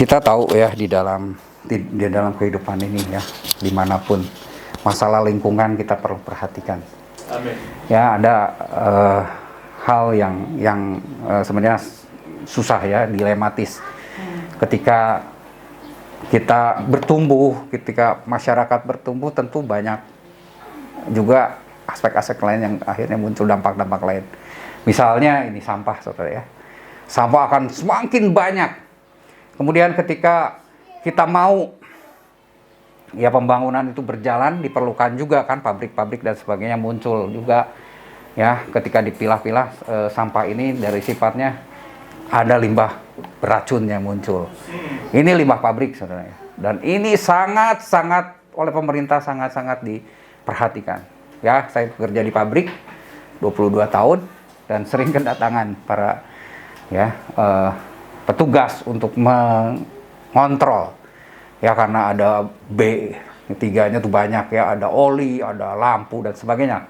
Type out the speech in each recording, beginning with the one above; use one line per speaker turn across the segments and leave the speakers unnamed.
Kita tahu ya di dalam kehidupan ini ya, dimanapun masalah lingkungan kita perlu perhatikan.
Amin.
Ya ada hal yang sebenarnya susah ya, dilematis. Ketika kita bertumbuh, ketika masyarakat bertumbuh, tentu banyak juga aspek-aspek lain yang akhirnya muncul dampak-dampak lain. Misalnya ini sampah, saudara ya. Sampah akan semakin banyak. Kemudian ketika kita mau ya pembangunan itu berjalan, diperlukan juga kan pabrik-pabrik dan sebagainya muncul juga ya. Ketika dipilah-pilah sampah ini dari sifatnya ada limbah beracun yang muncul. Ini limbah pabrik, saudara ya. Dan ini sangat-sangat oleh pemerintah sangat-sangat diperhatikan. Ya, saya bekerja di pabrik 22 tahun dan sering kedatangan para petugas untuk mengontrol. Ya, karena ada tiganya tuh banyak ya, ada oli, ada lampu dan sebagainya.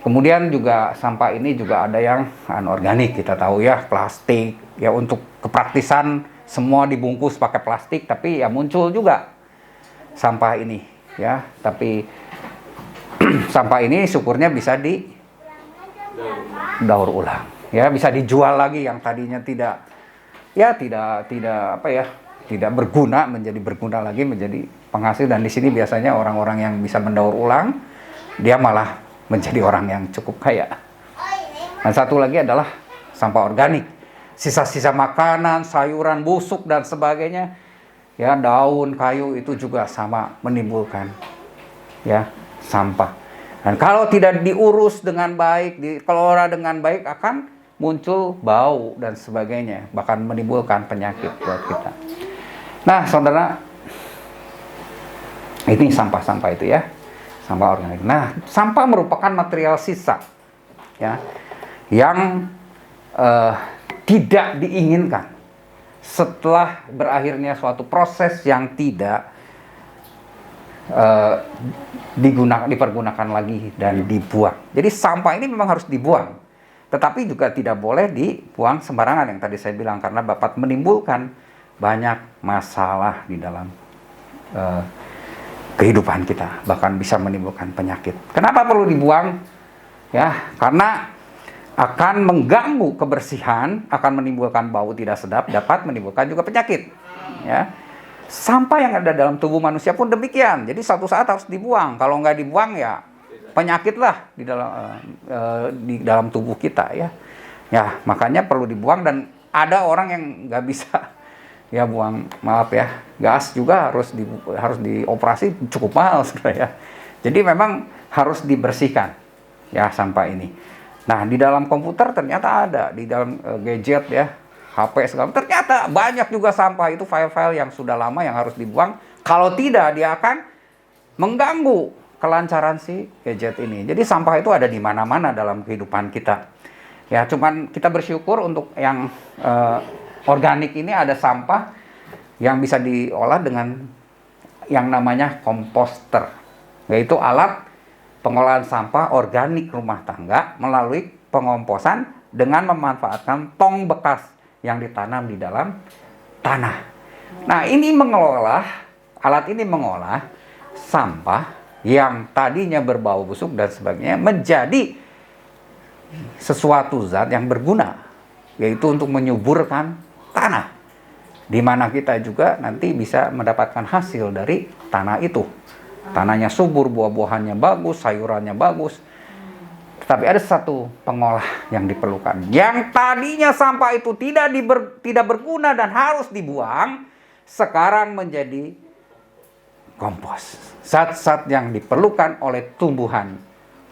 Kemudian juga sampah ini juga ada yang anorganik, kita tahu ya, plastik. Ya untuk kepraktisan semua dibungkus pakai plastik, tapi ya muncul juga sampah ini ya. Tapi sampah ini syukurnya bisa daur ulang. Ya, bisa dijual lagi yang tadinya tidak berguna menjadi berguna lagi, menjadi penghasil. Dan di sini biasanya orang-orang yang bisa mendaur ulang dia malah menjadi orang yang cukup kaya. Dan satu lagi adalah sampah organik, sisa-sisa makanan, sayuran busuk dan sebagainya. Ya, daun, kayu itu juga sama menimbulkan ya sampah. Dan kalau tidak diurus dengan baik, dikelola dengan baik, akan muncul bau dan sebagainya, bahkan menimbulkan penyakit buat kita. Nah, saudara, ini sampah-sampah itu ya, sampah organik. Nah, sampah merupakan material sisa ya yang tidak diinginkan setelah berakhirnya suatu proses yang tidak dipergunakan lagi dan dibuang. Jadi sampah ini memang harus dibuang, tetapi juga tidak boleh dibuang sembarangan yang tadi saya bilang, karena dapat menimbulkan banyak masalah di dalam kehidupan kita, bahkan bisa menimbulkan penyakit. Kenapa perlu dibuang? Ya, karena akan mengganggu kebersihan, akan menimbulkan bau tidak sedap, dapat menimbulkan juga penyakit. Ya. Sampah yang ada dalam tubuh manusia pun demikian. Jadi suatu saat harus dibuang. Kalau nggak dibuang ya penyakitlah di dalam tubuh kita ya. Ya, makanya perlu dibuang. Dan ada orang yang nggak bisa ya buang, maaf ya, gas juga harus dioperasi, cukup mahal sebenarnya ya. Jadi memang harus dibersihkan ya sampah ini. Nah, di dalam komputer ternyata ada, di dalam gadget ya, HP segala, ternyata banyak juga sampah itu, file-file yang sudah lama yang harus dibuang. Kalau tidak, dia akan mengganggu kelancaran si gadget ini. Jadi sampah itu ada di mana-mana dalam kehidupan kita. Ya, cuman kita bersyukur untuk yang organik ini ada sampah yang bisa diolah dengan yang namanya komposter, yaitu alat pengolahan sampah organik rumah tangga melalui pengomposan dengan memanfaatkan tong bekas yang ditanam di dalam tanah. Nah, alat ini mengolah sampah yang tadinya berbau busuk dan sebagainya menjadi sesuatu zat yang berguna, yaitu untuk menyuburkan tanah, di mana kita juga nanti bisa mendapatkan hasil dari tanah itu. Tanahnya subur, buah-buahannya bagus, sayurannya bagus. Tapi ada satu pengolah yang diperlukan. Yang tadinya sampah itu tidak berguna dan harus dibuang, sekarang menjadi kompos. Zat-zat yang diperlukan oleh tumbuhan,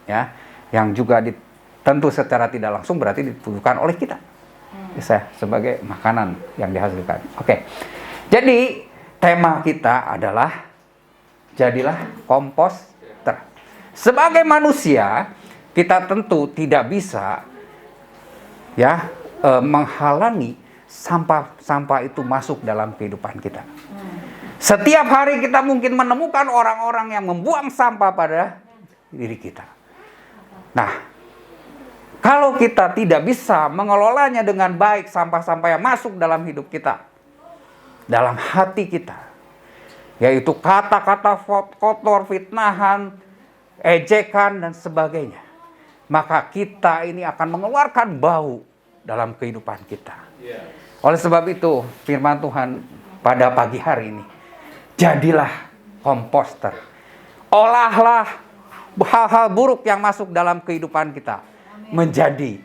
ya, yang juga tentu secara tidak langsung berarti dibutuhkan oleh kita. Bisa sebagai makanan yang dihasilkan. Oke. Jadi tema kita adalah jadilah komposter. Sebagai manusia, kita tentu tidak bisa ya menghalangi sampah itu masuk dalam kehidupan kita. Setiap hari kita mungkin menemukan orang-orang yang membuang sampah pada diri kita. Nah, kalau kita tidak bisa mengelolanya dengan baik, sampah-sampah yang masuk dalam hidup kita, dalam hati kita, yaitu kata-kata kotor, fitnahan, ejekan, dan sebagainya, maka kita ini akan mengeluarkan bau dalam kehidupan kita. Oleh sebab itu, firman Tuhan pada pagi hari ini, jadilah komposter. Olahlah hal-hal buruk yang masuk dalam kehidupan kita menjadi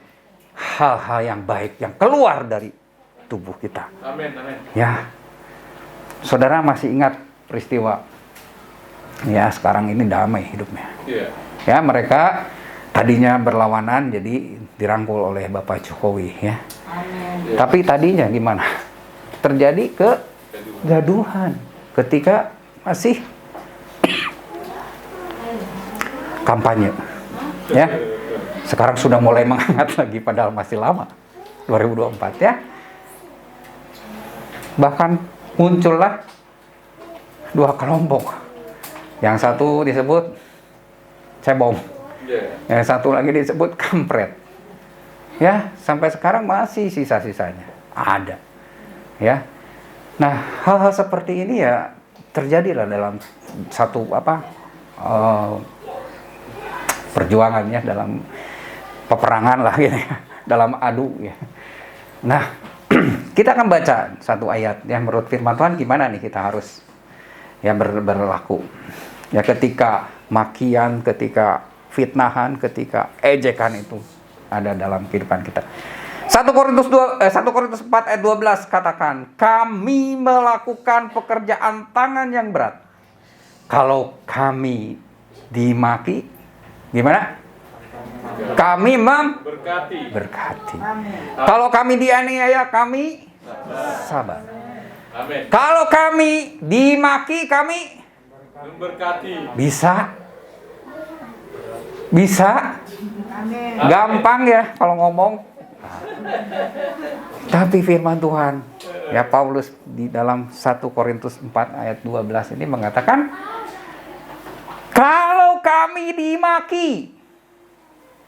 hal-hal yang baik yang keluar dari tubuh kita.
Amin, amin.
Ya, saudara masih ingat peristiwa? Ya, sekarang ini damai hidupnya.
Iya.
Ya, mereka tadinya berlawanan, jadi dirangkul oleh Bapak Jokowi. Ya.
Amin.
Tapi tadinya gimana? Terjadi kegaduhan ketika masih kampanye. Ya. Sekarang sudah mulai menghangat lagi, padahal masih lama. 2024 ya. Bahkan muncullah dua kelompok. Yang satu disebut cebong. Yang satu lagi disebut kampret. Ya, sampai sekarang masih sisa-sisanya ada. Ya. Nah, hal-hal seperti ini ya terjadilah dalam satu perjuangannya, dalam peperangan lah gitu ya, dalam adu ya. Nah, kita akan baca satu ayat yang menurut firman Tuhan gimana nih kita harus ya berlaku. Ya, ketika makian, ketika fitnahan, ketika ejekan itu ada dalam kehidupan kita. 1 Korintus 4 ayat 12 katakan, kami melakukan pekerjaan tangan yang berat. Kalau kami dimaki, gimana? Kami berkati. Kalau kami dianiaya, kami sabar.
Amin.
Kalau kami dimaki, kami
Memberkati.
bisa.
Amin.
Gampang ya kalau ngomong. Tapi firman Tuhan, ya Paulus di dalam 1 Korintus 4 ayat 12 ini mengatakan, kalau kami dimaki,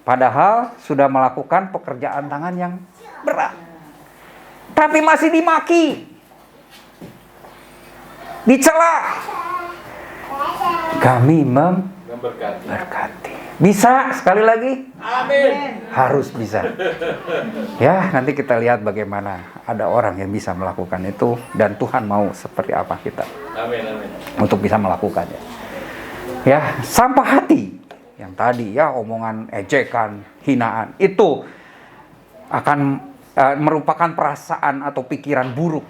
padahal sudah melakukan pekerjaan tangan yang berat, tapi masih dimaki, dicela, kami memberkati. Bisa sekali lagi?
Amin.
Harus bisa. Ya, nanti kita lihat bagaimana ada orang yang bisa melakukan itu dan Tuhan mau seperti apa kita.
Amin, amin.
Untuk bisa melakukannya. Ya, sampah hati yang tadi ya omongan ejekan, hinaan itu akan merupakan perasaan atau pikiran buruk.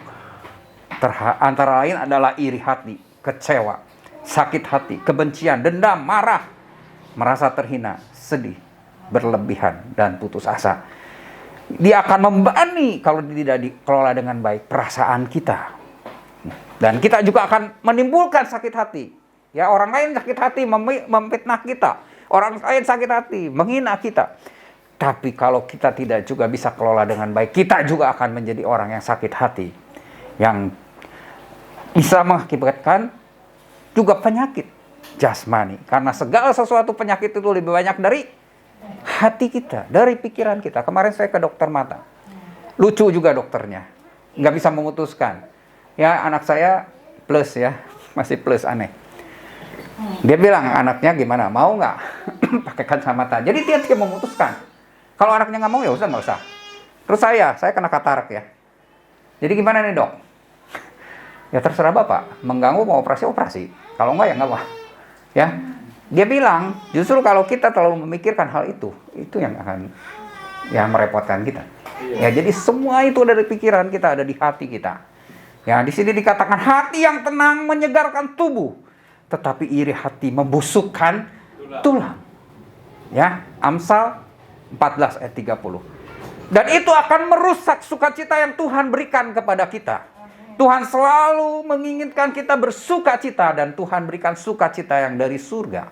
Antara lain adalah iri hati, kecewa, sakit hati, kebencian, dendam, marah, merasa terhina, sedih, berlebihan, dan putus asa. Dia akan membebani kalau tidak dikelola dengan baik perasaan kita. Dan kita juga akan menimbulkan sakit hati. Ya, orang lain sakit hati memfitnah kita. Orang lain sakit hati menghina kita. Tapi kalau kita tidak juga bisa kelola dengan baik, kita juga akan menjadi orang yang sakit hati. Yang bisa mengakibatkan juga penyakit jasmani, karena segala sesuatu penyakit itu lebih banyak dari hati kita, dari pikiran kita. Kemarin saya ke dokter mata, lucu juga dokternya, nggak bisa memutuskan. Ya, anak saya plus ya, masih plus, aneh. Dia bilang anaknya gimana, mau nggak pakai kacamata. Jadi dia memutuskan. Kalau anaknya nggak mau ya usah, nggak usah. Terus saya kena katarak ya. Jadi gimana nih dok? Ya terserah bapak, mengganggu mau operasi. Kalau nggak ya nggak apa. Ya, dia bilang justru kalau kita terlalu memikirkan hal itu yang akan yang merepotkan kita. Ya, jadi semua itu ada di pikiran kita, ada di hati kita. Ya, di sini dikatakan hati yang tenang menyegarkan tubuh, tetapi iri hati membusukkan tulang. Ya, Amsal 14 ayat 30. Dan itu akan merusak sukacita yang Tuhan berikan kepada kita. Tuhan selalu menginginkan kita bersukacita dan Tuhan berikan sukacita yang dari surga.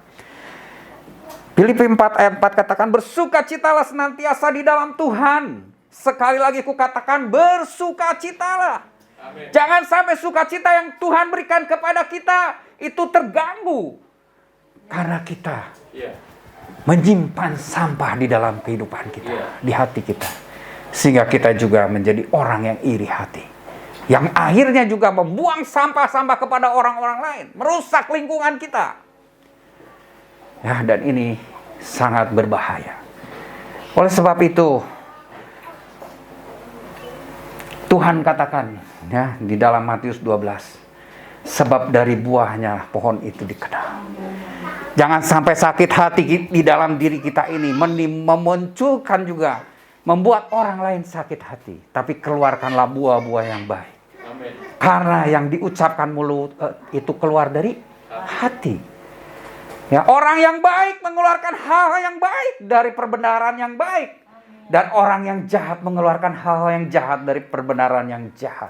Filipi 4 ayat 4 katakan, bersukacitalah senantiasa di dalam Tuhan. Sekali lagi kukatakan, bersukacitalah.
Amin.
Jangan sampai sukacita yang Tuhan berikan kepada kita itu terganggu. Karena kita menyimpan sampah di dalam kehidupan kita, di hati kita. Sehingga kita juga menjadi orang yang iri hati. Yang akhirnya juga membuang sampah-sampah kepada orang-orang lain, merusak lingkungan kita. Ya, dan ini sangat berbahaya. Oleh sebab itu, Tuhan katakan ya di dalam Matius 12, sebab dari buahnya pohon itu dikenal. Jangan sampai sakit hati di dalam diri kita ini memunculkan juga, membuat orang lain sakit hati. Tapi keluarkanlah buah-buah yang baik.
Amin.
Karena yang diucapkan mulut itu keluar dari hati. Ya, orang yang baik mengeluarkan hal yang baik dari perbenaran yang baik. Dan orang yang jahat mengeluarkan hal yang jahat dari perbenaran yang jahat.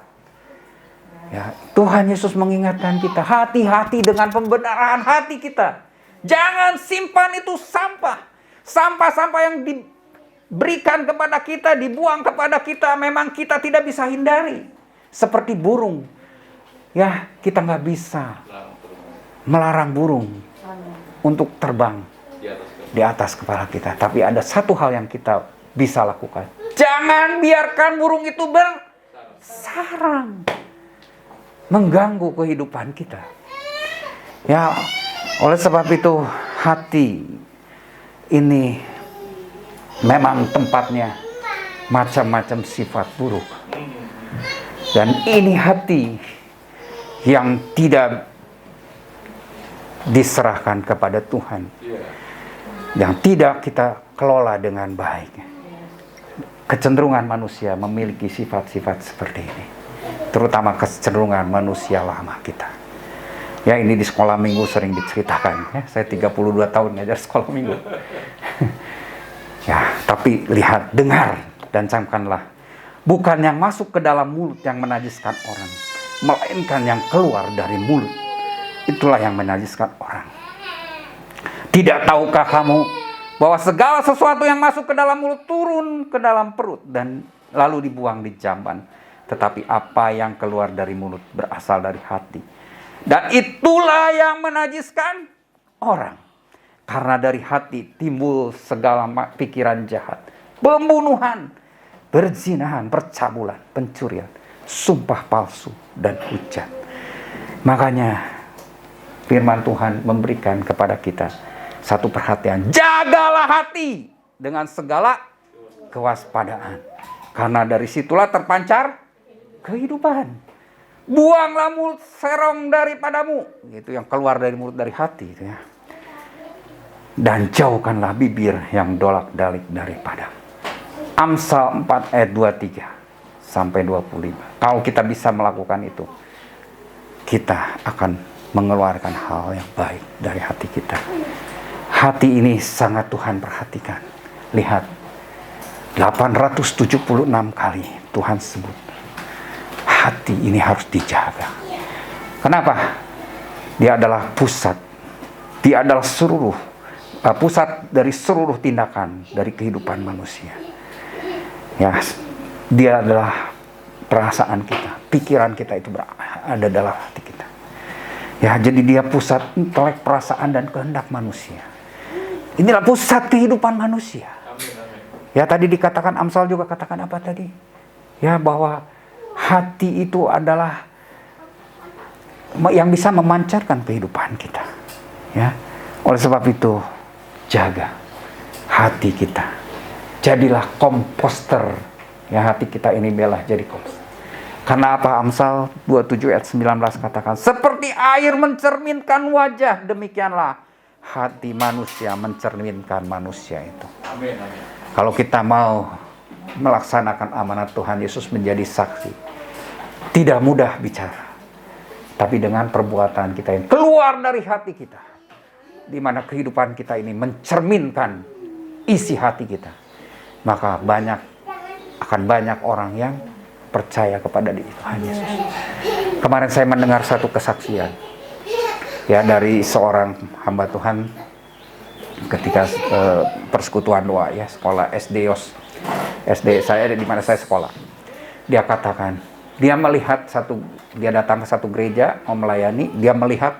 Ya, Tuhan Yesus mengingatkan kita, hati-hati dengan pembenaran hati kita. Jangan simpan itu sampah. Sampah-sampah yang diberikan kepada kita, dibuang kepada kita, memang kita tidak bisa hindari. Seperti burung. Ya, kita nggak bisa melarang burung untuk terbang di atas kepala kita. Tapi ada satu hal yang kita bisa lakukan. Jangan biarkan burung itu bersarang, mengganggu kehidupan kita. Ya, oleh sebab itu hati ini memang tempatnya macam-macam sifat buruk. Dan ini hati yang tidak diserahkan kepada Tuhan, yang tidak kita kelola dengan baik. Kecenderungan manusia memiliki sifat-sifat seperti ini, terutama kecenderungan manusia lama kita. Ya, ini di sekolah minggu sering diceritakan. Ya, saya 32 tahun ngajar sekolah minggu. Ya, tapi lihat, dengar, dan camkanlah. Bukan yang masuk ke dalam mulut yang menajiskan orang, melainkan yang keluar dari mulut. Itulah yang menajiskan orang. Tidak tahukah kamu bahwa segala sesuatu yang masuk ke dalam mulut turun ke dalam perut dan lalu dibuang di jamban. Tetapi apa yang keluar dari mulut berasal dari hati. Dan itulah yang menajiskan orang. Karena dari hati timbul segala pikiran jahat, pembunuhan, perzinahan, percabulan, pencurian, sumpah palsu, dan hujat. Makanya firman Tuhan memberikan kepada kita satu perhatian. Jagalah hati dengan segala kewaspadaan. Karena dari situlah terpancar kehidupan. Buanglah mulut serong daripadamu. Itu yang keluar dari mulut, dari hati. Itu ya. Dan jauhkanlah bibir yang dolak-dalik daripadamu. Amsal 4 ayat 23 sampai 25. Kalau kita bisa melakukan itu, kita akan mengeluarkan hal yang baik dari hati kita. Hati ini sangat Tuhan perhatikan. Lihat, 876 kali Tuhan sebut. Hati ini harus dijaga. Kenapa? Dia adalah pusat. Dia adalah pusat dari seluruh tindakan dari kehidupan manusia. Ya, dia adalah perasaan kita, pikiran kita itu ada dalam hati kita. Ya, jadi dia pusat intelek, perasaan, dan kehendak manusia. Inilah pusat kehidupan manusia. Ya, tadi dikatakan, Amsal juga katakan apa tadi? Ya, bahwa hati itu adalah yang bisa memancarkan kehidupan kita. Ya, oleh sebab itu jaga hati kita. Jadilah komposter. Ya, hati kita ini belah jadi komposter. Karena apa? Amsal 27 ayat 19 katakan, seperti air mencerminkan wajah, demikianlah hati manusia mencerminkan manusia itu.
Amin, amin.
Kalau kita mau melaksanakan amanat Tuhan Yesus menjadi saksi, tidak mudah bicara, tapi dengan perbuatan kita yang keluar dari hati kita, di mana kehidupan kita ini mencerminkan isi hati kita, maka akan banyak orang yang percaya kepada Tuhan Yesus. Kemarin saya mendengar satu kesaksian, ya, dari seorang hamba Tuhan ketika persekutuan doa, ya, sekolah SD saya di mana saya sekolah. Dia katakan, dia datang ke satu gereja mau melayani, dia melihat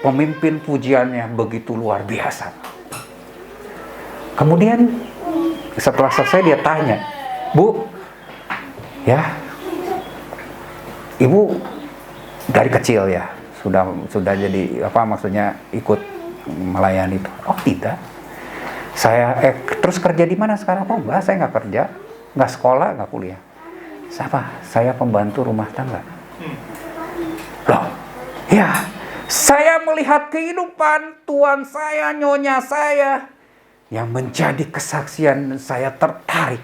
pemimpin pujiannya begitu luar biasa. Kemudian setelah selesai dia tanya, Bu, ya, Ibu dari kecil ya sudah jadi apa maksudnya ikut melayani itu? Oh tidak. Saya terus kerja di mana sekarang? Oh enggak, saya nggak kerja, nggak sekolah, nggak kuliah. Saya pembantu rumah tangga. Loh, ya, saya melihat kehidupan tuan saya, nyonya saya yang menjadi kesaksian, dan saya tertarik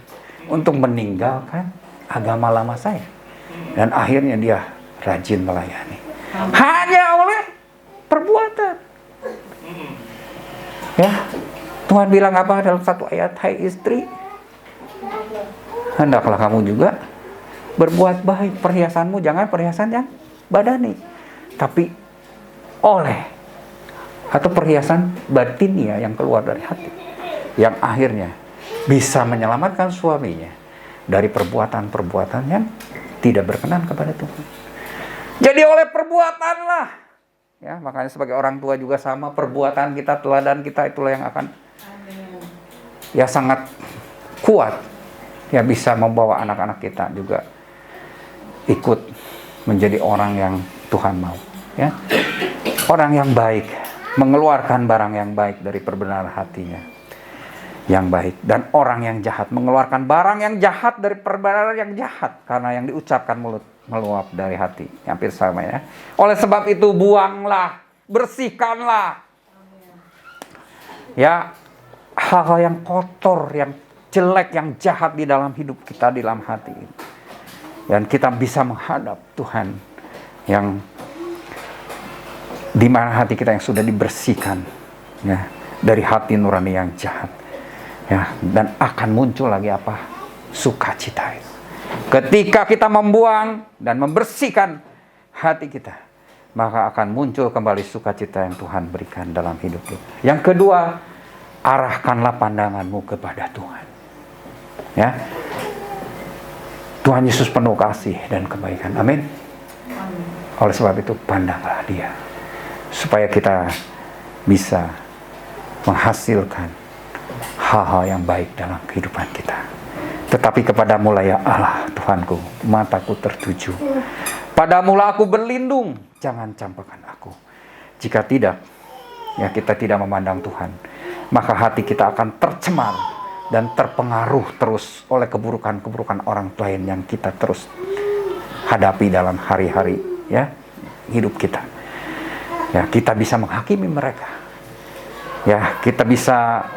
untuk meninggalkan agama lama saya. Dan akhirnya dia rajin melayani. Hanya oleh perbuatan. Ya, Tuhan bilang apa dalam satu ayat? Hai istri, hendaklah kamu juga berbuat baik. Perhiasanmu jangan perhiasan yang badani, tapi oleh atau perhiasan batinia yang keluar dari hati, yang akhirnya bisa menyelamatkan suaminya dari perbuatan-perbuatan yang tidak berkenan kepada Tuhan. Jadi oleh perbuatanlah, ya makanya sebagai orang tua juga sama, perbuatan kita, teladan kita itulah yang akan ya sangat kuat, ya bisa membawa anak-anak kita juga ikut menjadi orang yang Tuhan mau, ya orang yang baik, mengeluarkan barang yang baik dari perbenaran hatinya yang baik, dan orang yang jahat mengeluarkan barang yang jahat dari perbenaran yang jahat, karena yang diucapkan mulut meluap dari hati. Hampir sama ya. Oleh sebab itu buanglah, bersihkanlah ya hal-hal yang kotor, yang jelek, yang jahat di dalam hidup kita, di dalam hati ini. Dan kita bisa menghadap Tuhan yang di mana hati kita yang sudah dibersihkan ya dari hati nurani yang jahat. Ya, dan akan muncul lagi apa? Sukacita itu. Ketika kita membuang dan membersihkan hati kita, maka akan muncul kembali sukacita yang Tuhan berikan dalam hidup kita. Yang kedua, arahkanlah pandanganmu kepada Tuhan. Ya. Tuhan Yesus penuh kasih dan kebaikan. Amin. Oleh sebab itu, pandanglah Dia, supaya kita bisa menghasilkan hal-hal yang baik dalam kehidupan kita. Tetapi kepadamu-lah ya Allah Tuhanku, mataku tertuju. Padamu-lah aku berlindung, jangan campakkan aku. Jika tidak, ya kita tidak memandang Tuhan, maka hati kita akan tercemar dan terpengaruh terus oleh keburukan-keburukan orang lain yang kita terus hadapi dalam hari-hari ya hidup kita. Ya, kita bisa menghakimi mereka. Ya, kita bisa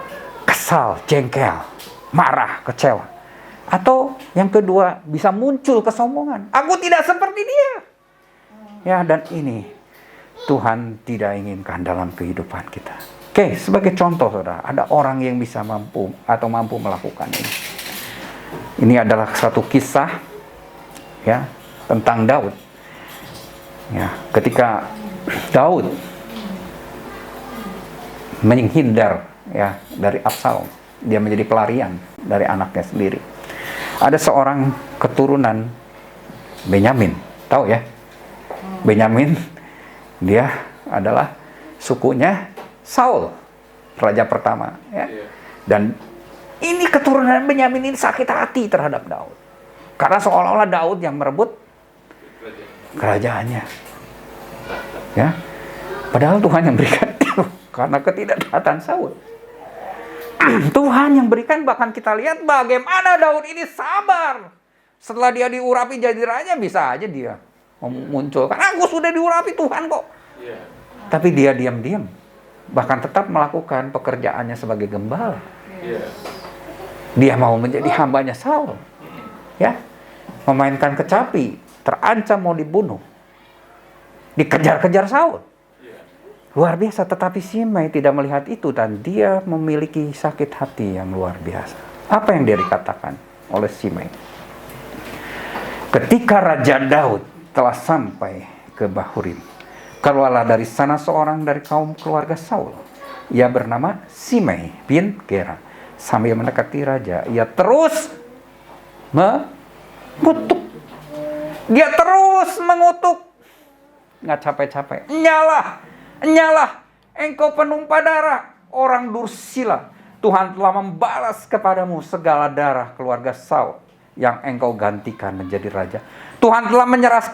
kesal, jengkel, marah, kecewa. Atau yang kedua, bisa muncul kesombongan. Aku tidak seperti dia. Ya, dan ini Tuhan tidak inginkan dalam kehidupan kita. Oke, sebagai contoh saudara, ada orang yang bisa mampu melakukan ini. Ini adalah satu kisah ya tentang Daud. Ya, ketika Daud menghindar ya dari Absalom, dia menjadi pelarian dari anaknya sendiri. Ada seorang keturunan Benyamin, tahu ya? Benyamin dia adalah sukunya Saul, raja pertama ya. Dan ini keturunan Benyamin ini sakit hati terhadap Daud. Karena seolah-olah Daud yang merebut kerajaannya. Ya. Padahal Tuhan yang berikan itu karena ketidaktaatan Saul. Tuhan yang berikan, bahkan kita lihat bagaimana Daud ini sabar. Setelah dia diurapi jadi raja, bisa aja dia muncul. Karena aku sudah diurapi Tuhan kok. Yeah. Tapi dia diam-diam. Bahkan tetap melakukan pekerjaannya sebagai gembala. Yeah. Dia mau menjadi hambanya Saul. Ya, memainkan kecapi, terancam mau dibunuh. Dikejar-kejar Saul. Luar biasa, tetapi Simei tidak melihat itu dan dia memiliki sakit hati yang luar biasa. Apa yang dia dikatakan oleh Simei? Ketika Raja Daud telah sampai ke Bahurim, keluarlah dari sana seorang dari kaum keluarga Saul. Ia bernama Simei bin Gera. Sambil mendekati raja, ia terus mengutuk. Dia terus mengutuk. Nggak capek-capek. Nyalah, engkau penumpah darah, orang dursila. Tuhan telah membalas kepadamu segala darah keluarga Saul yang engkau gantikan menjadi raja. Tuhan telah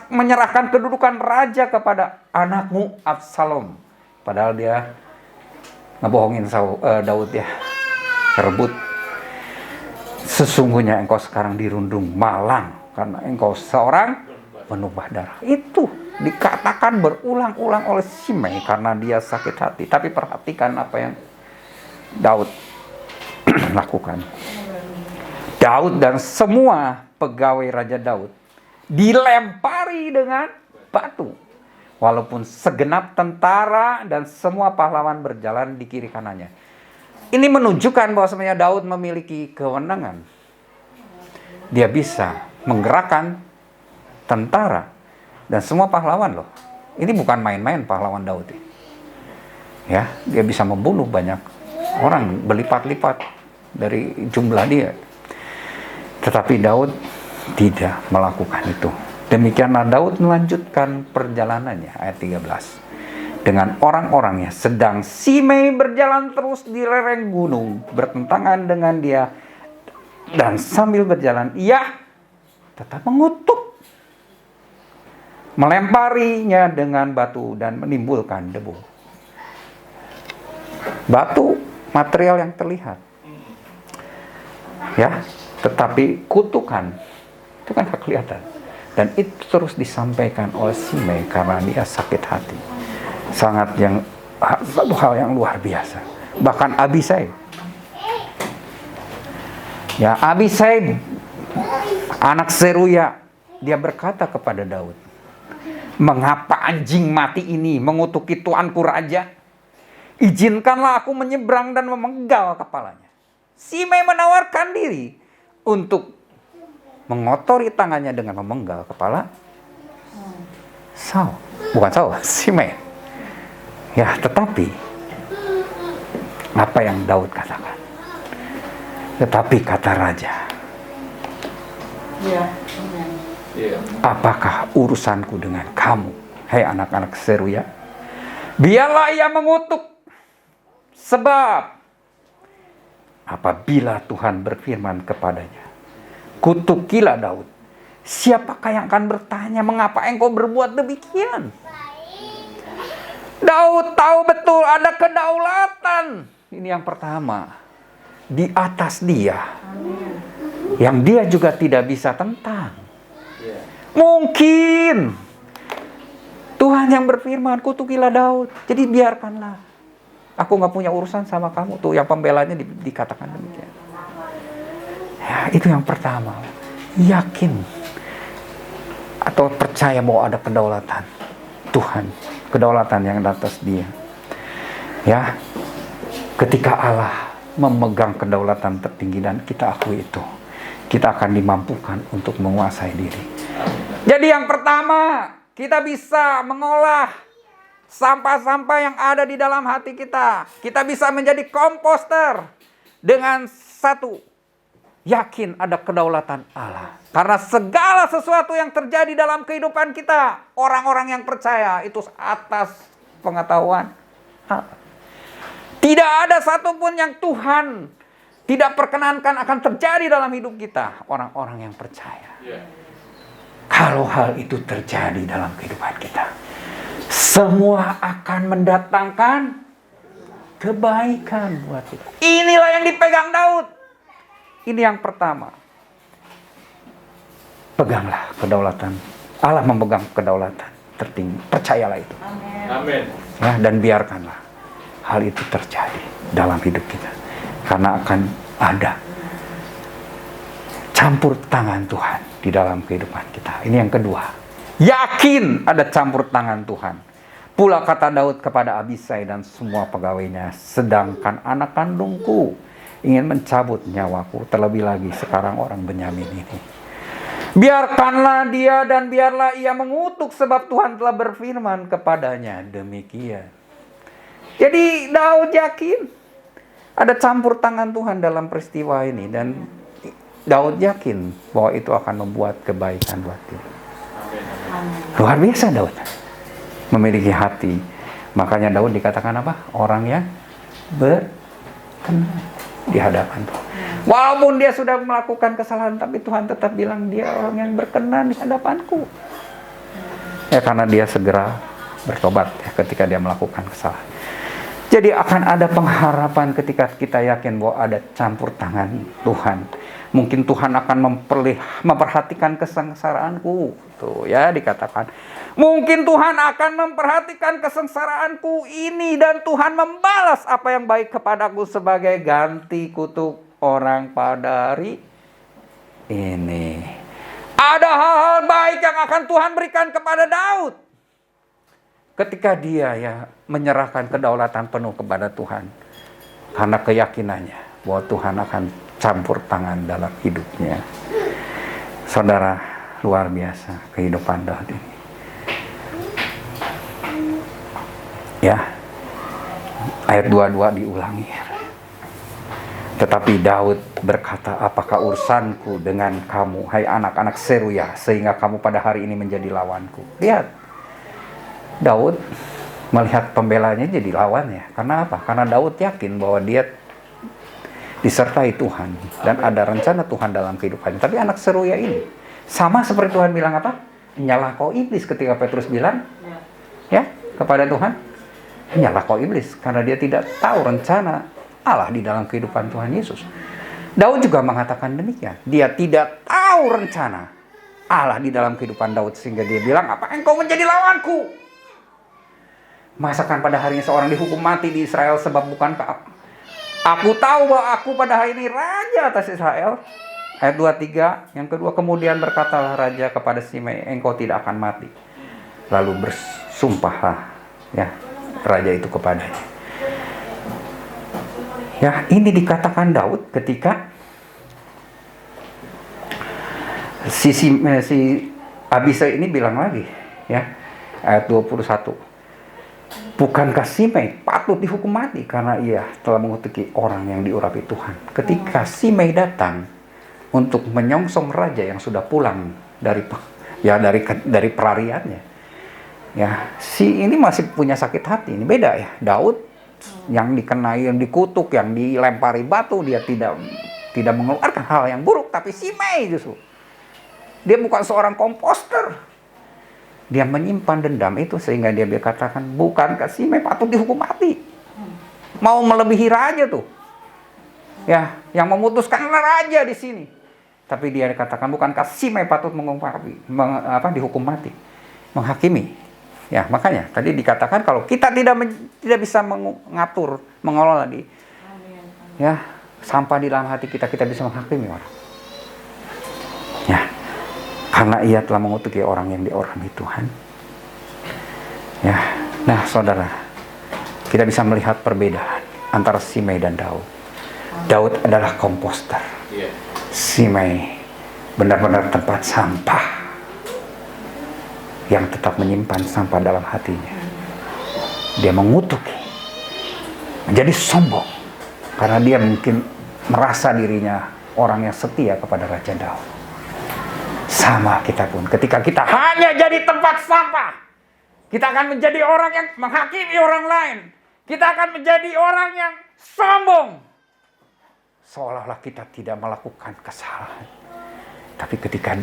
menyerahkan kedudukan raja kepada anakmu Absalom. Padahal dia ngebohongin Daud ya, rebut. Sesungguhnya engkau sekarang dirundung malang karena engkau seorang penumpah darah. Itu dikatakan berulang-ulang oleh Simei karena dia sakit hati. Tapi perhatikan apa yang Daud lakukan. Daud dan semua pegawai Raja Daud dilempari dengan batu. Walaupun segenap tentara dan semua pahlawan berjalan di kiri kanannya. Ini menunjukkan bahwa sebenarnya Daud memiliki kewenangan. Dia bisa menggerakkan tentara dan semua pahlawan loh. Ini bukan main-main pahlawan Daud. Ya, dia bisa membunuh banyak orang berlipat-lipat dari jumlah dia. Tetapi Daud tidak melakukan itu. Demikianlah Daud melanjutkan perjalanannya, ayat 13. Dengan orang-orangnya, sedang Simei berjalan terus di lereng gunung, bertentangan dengan dia. Dan sambil berjalan, ia tetap mengutuk. Melemparinya dengan batu dan menimbulkan debu. Batu, material yang terlihat. Ya, tetapi kutukan itu kan tak kelihatan. Dan itu terus disampaikan oleh Simei karena dia sakit hati. Sangat satu hal yang luar biasa. Bahkan Abisai. Ya, Abisai anak Seruya, dia berkata kepada Daud, "Mengapa anjing mati ini mengutuki tuanku raja? Izinkanlah aku menyeberang dan memenggal kepalanya." Simei menawarkan diri untuk mengotori tangannya dengan memenggal kepala Saul. Bukan Saul, Simei. Ya, tetapi apa yang Daud katakan? Tetapi kata raja,
Ya.
apakah urusanku dengan kamu, hai anak-anak Seruya? Biarlah ia mengutuk, sebab apabila Tuhan berfirman kepadanya, kutukilah Daud. Siapakah yang akan bertanya, mengapa engkau berbuat demikian? Daud tahu betul ada kedaulatan. Ini yang pertama. Di atas dia. Yang dia juga tidak bisa tentang. Mungkin Tuhan yang berfirman, kutukilah Daud. Jadi biarkanlah. Aku gak punya urusan sama kamu. Tuh yang pembelanya dikatakan demikian. Ya, itu yang pertama. Yakin atau percaya bahwa ada kedaulatan Tuhan, kedaulatan yang di atas dia. Ya, ketika Allah memegang kedaulatan tertinggi dan kita akui itu, kita akan dimampukan untuk menguasai diri. Jadi yang pertama, kita bisa mengolah sampah-sampah yang ada di dalam hati kita. Kita bisa menjadi komposter dengan satu, yakin ada kedaulatan Allah. Karena segala sesuatu yang terjadi dalam kehidupan kita, orang-orang yang percaya itu atas pengetahuan Allah. Tidak ada satupun yang Tuhan tidak perkenankan akan terjadi dalam hidup kita, orang-orang yang percaya. Kalau hal itu terjadi dalam kehidupan kita, semua akan mendatangkan kebaikan buat kita. Inilah yang dipegang Daud. Ini yang pertama. Peganglah kedaulatan. Allah memegang kedaulatan tertinggi. Percayalah itu.
Amin.
Ya, dan biarkanlah hal itu terjadi dalam hidup kita. Karena akan ada campur tangan Tuhan di dalam kehidupan kita. Ini yang kedua. Yakin ada campur tangan Tuhan. Pula kata Daud kepada Abisai dan semua pegawainya, sedangkan anak kandungku ingin mencabut nyawaku, terlebih lagi sekarang orang Benyamin ini. Biarkanlah dia dan biarlah ia mengutuk, sebab Tuhan telah berfirman kepadanya demikian. Jadi Daud yakin ada campur tangan Tuhan dalam peristiwa ini, dan Daud yakin bahwa itu akan membuat kebaikan buat dia. Luar biasa Daud memiliki hati. Makanya Daud dikatakan apa? Orang yang berkenan di hadapan Tuhan. Walaupun dia sudah melakukan kesalahan, tapi Tuhan tetap bilang dia orang yang berkenan di hadapanku. Ya, karena dia segera bertobat ya, ketika dia melakukan kesalahan. Jadi akan ada pengharapan ketika kita yakin bahwa ada campur tangan Tuhan. Mungkin Tuhan akan memperhatikan kesengsaraanku. Tuh ya dikatakan. Mungkin Tuhan akan memperhatikan kesengsaraanku ini dan Tuhan membalas apa yang baik kepadaku sebagai ganti kutuk orang pada hari ini. Ada hal-hal baik yang akan Tuhan berikan kepada Daud ketika dia ya menyerahkan kedaulatan penuh kepada Tuhan karena keyakinannya bahwa Tuhan akan campur tangan dalam hidupnya. Saudara, luar biasa kehidupan Daud ini. Ya, ayat 22 diulangi. Tetapi Daud berkata, apakah urusanku dengan kamu, hai anak-anak Seruya, sehingga kamu pada hari ini menjadi lawanku. Lihat, Daud melihat pembelanya jadi lawannya. Karena apa? Karena Daud yakin bahwa dia disertai Tuhan. Dan ada rencana Tuhan dalam kehidupannya. Tapi anak Seruya ini, sama seperti Tuhan bilang apa? Nyalah kau iblis ketika Petrus bilang, ya, kepada Tuhan. Nyalah kau iblis, karena dia tidak tahu rencana Allah di dalam kehidupan Tuhan Yesus. Daud juga mengatakan demikian. Dia tidak tahu rencana Allah di dalam kehidupan Daud, sehingga dia bilang, apa engkau menjadi lawanku? Masakan pada hari ini seorang dihukum mati di Israel, sebab bukankah aku tahu bahwa aku pada hari ini raja atas Israel? Ayat 23, yang kedua, kemudian berkatalah raja kepada Simei, engkau tidak akan mati. Lalu bersumpahlah ya raja itu kepadanya. Ya, ini dikatakan Daud ketika si Abisai ini bilang lagi, ya, ayat 21. Bukankah Simei patut dihukum mati karena ia telah mengutuki orang yang diurapi Tuhan. Ketika Simei datang untuk menyongsong raja yang sudah pulang dari pelariannya, ya, si ini masih punya sakit hati. Ini beda ya, Daud yang dikenai, yang dikutuk, yang dilempari batu, dia tidak mengeluarkan hal yang buruk, tapi Simei justru dia bukan seorang komposter, dia menyimpan dendam itu sehingga dia berkatakan, bukankah Simei patut dihukum mati? Mau melebihi raja tuh, ya, yang memutuskan raja di sini, tapi dia dikatakan bukankah Simei patut dihukum mati, menghakimi. Ya, makanya tadi dikatakan kalau kita tidak bisa mengelola ya, sampah di dalam hati kita bisa menghakimi orang. Ya, karena ia telah mengutuki orang yang diurapi Tuhan. Ya, nah saudara, kita bisa melihat perbedaan antara Simei dan Daud. Daud adalah komposter. Simei benar-benar tempat sampah yang tetap menyimpan sampah dalam hatinya. Dia mengutuki, menjadi sombong, karena dia mungkin merasa dirinya orang yang setia kepada Raja Daud. Sama kita pun, ketika kita hanya jadi tempat sampah, kita akan menjadi orang yang menghakimi orang lain. Kita akan menjadi orang yang sombong, seolah-olah kita tidak melakukan kesalahan. Tapi ketika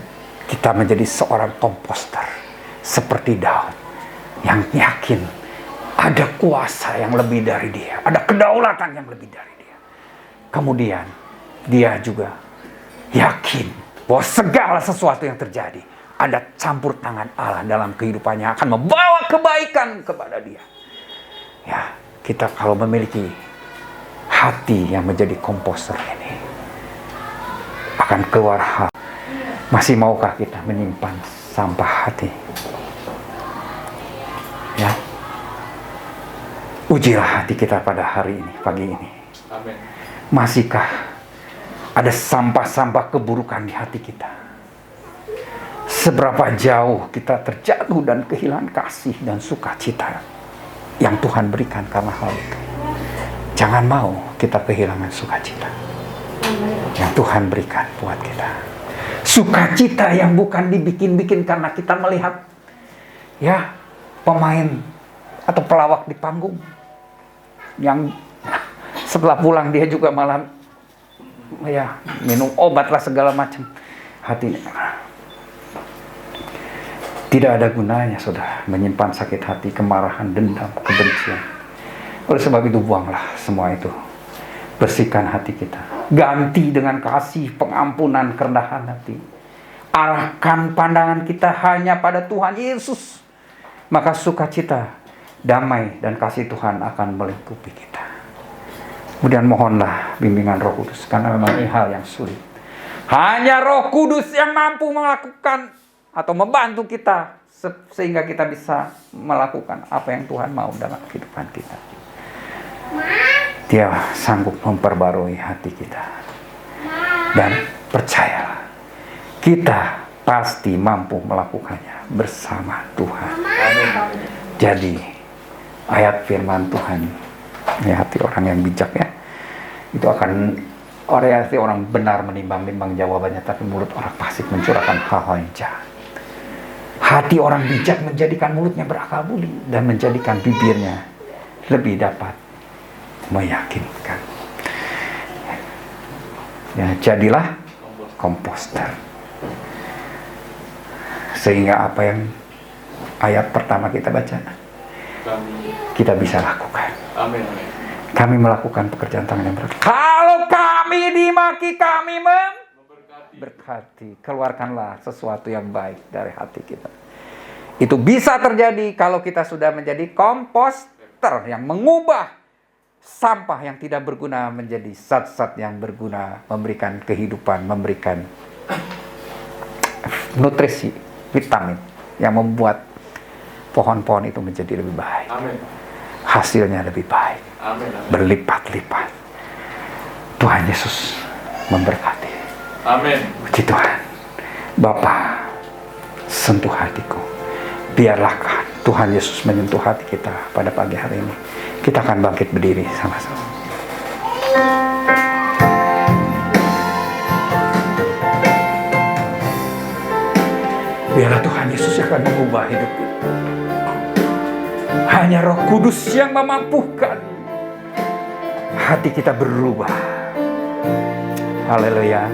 kita menjadi seorang komposter seperti Daud yang yakin ada kuasa yang lebih dari dia, ada kedaulatan yang lebih dari dia. Kemudian dia juga yakin bahwa segala sesuatu yang terjadi ada campur tangan Allah dalam kehidupannya, akan membawa kebaikan kepada dia. Ya, kita kalau memiliki hati yang menjadi komposter ini, akan keluar hal. Masih maukah kita menyimpan sampah hati? Ya, ujilah hati kita pada hari ini, pagi ini.
Amin.
Masihkah ada sampah-sampah keburukan di hati kita? Seberapa jauh kita terjatuh dan kehilangan kasih dan sukacita yang Tuhan berikan karena hal itu. Jangan mau kita kehilangan sukacita yang Tuhan berikan buat kita. Sukacita yang bukan dibikin-bikin karena kita melihat, ya, pemain atau pelawak di panggung yang setelah pulang dia juga malah ya minum obat lah segala macam. Hati tidak ada gunanya, saudara, menyimpan sakit hati, kemarahan, dendam, kebencian. Oleh sebab itu buanglah semua itu. Bersihkan hati kita. Ganti dengan kasih, pengampunan, kerendahan hati. Arahkan pandangan kita hanya pada Tuhan Yesus. Maka sukacita, damai, dan kasih Tuhan akan melingkupi kita. Kemudian mohonlah bimbingan Roh Kudus, karena memang ini hal yang sulit. Hanya Roh Kudus yang mampu melakukan atau membantu kita sehingga kita bisa melakukan apa yang Tuhan mau dalam kehidupan kita. Dia sanggup memperbarui hati kita. Dan percayalah, kita pasti mampu melakukannya bersama Tuhan. Jadi ayat firman Tuhan, ini hati orang yang bijak ya, itu akan hati orang benar menimbang-nimbang jawabannya, tapi mulut orang fasik mencurahkan hal-hal yang jahat. Hati orang bijak menjadikan mulutnya berakal budi, dan menjadikan bibirnya lebih dapat meyakinkan. Ya, jadilah komposter. Sehingga apa yang ayat pertama kita baca, kita bisa lakukan.
Amin.
Kami melakukan pekerjaan tangan yang berat. Kalau kami dimaki, kami berkati. Keluarkanlah sesuatu yang baik dari hati kita. Itu bisa terjadi kalau kita sudah menjadi komposter yang mengubah sampah yang tidak berguna menjadi zat-zat yang berguna, memberikan kehidupan, memberikan nutrisi, vitamin yang membuat pohon-pohon itu menjadi lebih baik.
Amin.
Hasilnya lebih baik.
Amin.
Berlipat-lipat. Tuhan Yesus memberkati.
Amin.
Puji Tuhan. Bapa, sentuh hatiku. Biarlah Tuhan Yesus menyentuh hati kita pada pagi hari ini. Kita akan bangkit berdiri sama-sama. Biarlah Tuhan Yesus akan mengubah hidup kita. Hanya Roh Kudus yang memampukan hati kita berubah. Haleluya.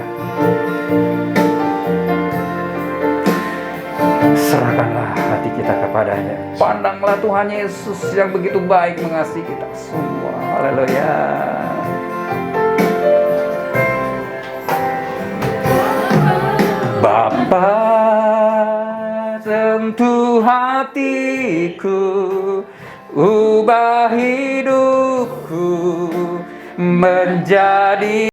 Serahkanlah hati kita kepadanya. Pandanglah Tuhan Yesus yang begitu baik mengasihi kita semua. Haleluya. Bapa, sentuh hatiku, ubah hidupku menjadi